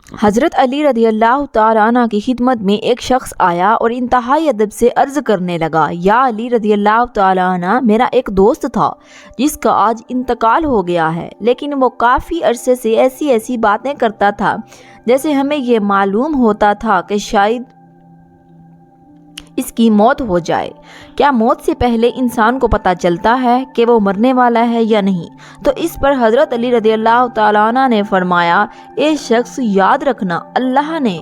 حضرت علی رضی اللہ تعالیٰ عنہ کی خدمت میں ایک شخص آیا اور انتہائی ادب سے عرض کرنے لگا، یا علی رضی اللہ تعالیٰ عنہ، میرا ایک دوست تھا جس کا آج انتقال ہو گیا ہے، لیکن وہ کافی عرصے سے ایسی باتیں کرتا تھا جیسے ہمیں یہ معلوم ہوتا تھا کہ شاید اس کی موت ہو جائے۔ کیا موت سے پہلے انسان کو پتہ چلتا ہے کہ وہ مرنے والا ہے یا نہیں؟ تو اس پر حضرت علی رضی اللہ تعالیٰ عنہ نے فرمایا، اے شخص، یاد رکھنا، اللہ نے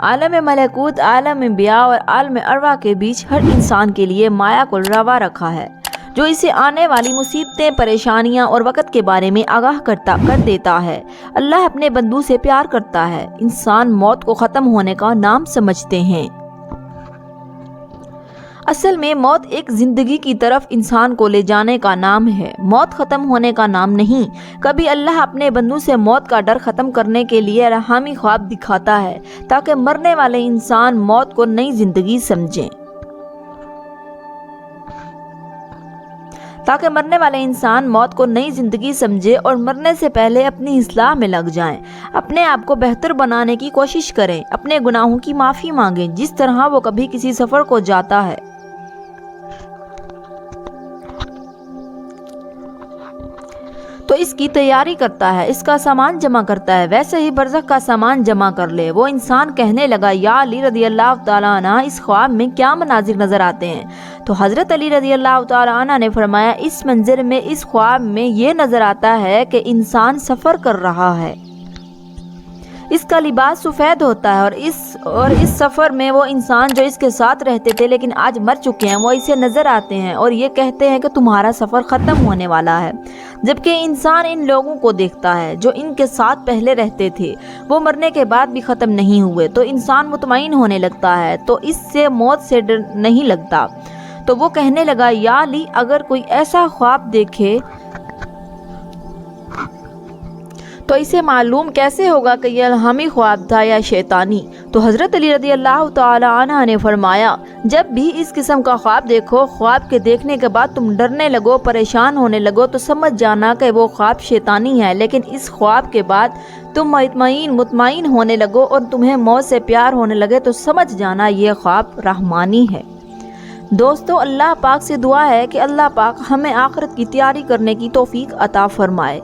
عالم ملکوت، عالم انبیاء اور عالم ارواح کے بیچ ہر انسان کے لیے مایا کو روا رکھا ہے، جو اسے آنے والی مصیبتیں، پریشانیاں اور وقت کے بارے میں آگاہ کر دیتا ہے۔ اللہ اپنے بندوں سے پیار کرتا ہے۔ انسان موت کو ختم ہونے کا نام سمجھتے ہیں۔ اصل میں موت ایک زندگی کی طرف انسان کو لے جانے کا نام ہے، موت ختم ہونے کا نام نہیں۔ کبھی اللہ اپنے بندوں سے موت کا ڈر ختم کرنے کے لیے الہامی خواب دکھاتا ہے تاکہ مرنے والے انسان موت کو نئی زندگی سمجھیں، اور مرنے سے پہلے اپنی اصلاح میں لگ جائیں، اپنے آپ کو بہتر بنانے کی کوشش کریں، اپنے گناہوں کی معافی مانگیں جس طرح وہ کبھی کسی سفر کو جاتا ہے تو اس کی تیاری کرتا ہے، اس کا سامان جمع کرتا ہے، ویسے ہی برزخ کا سامان جمع کر لے۔ وہ انسان کہنے لگا، یا علی رضی اللہ تعالیٰ عنہ، اس خواب میں کیا مناظر نظر آتے ہیں؟ تو حضرت علی رضی اللہ تعالیٰ عنہ نے فرمایا، اس منظر میں، اس خواب میں یہ نظر آتا ہے کہ انسان سفر کر رہا ہے، اس کا لباس سفید ہوتا ہے، اور اس سفر میں وہ انسان جو اس کے ساتھ رہتے تھے لیکن آج مر چکے ہیں، وہ اسے نظر آتے ہیں اور یہ کہتے ہیں کہ تمہارا سفر ختم ہونے والا ہے، جبکہ انسان ان لوگوں کو دیکھتا ہے جو ان کے ساتھ پہلے رہتے تھے، وہ مرنے کے بعد بھی ختم نہیں ہوئے، تو انسان مطمئن ہونے لگتا ہے، تو اس سے موت سے ڈر نہیں لگتا۔ تو وہ کہنے لگا، یا علی، اگر کوئی ایسا خواب دیکھے تو اسے معلوم کیسے ہوگا کہ یہ الہامی خواب تھا یا شیطانی؟ تو حضرت علی رضی اللہ تعالی عنہ نے فرمایا، جب بھی اس قسم کا خواب دیکھو، خواب کے دیکھنے کے بعد تم ڈرنے لگو، پریشان ہونے لگو، تو سمجھ جانا کہ وہ خواب شیطانی ہے، لیکن اس خواب کے بعد تم مطمئن ہونے لگو اور تمہیں موت سے پیار ہونے لگے تو سمجھ جانا یہ خواب رحمانی ہے۔ دوستو، اللہ پاک سے دعا ہے کہ اللہ پاک ہمیں آخرت کی تیاری کرنے کی توفیق عطا فرمائے۔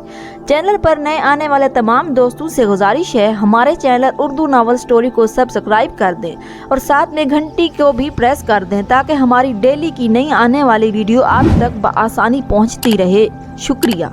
چینل پر نئے آنے والے تمام دوستوں سے گزارش ہے، ہمارے چینل اردو ناول سٹوری کو سبسکرائب کر دیں اور ساتھ میں گھنٹی کو بھی پریس کر دیں تاکہ ہماری ڈیلی کی نئی آنے والی ویڈیو آپ تک بآسانی پہنچتی رہے۔ شکریہ۔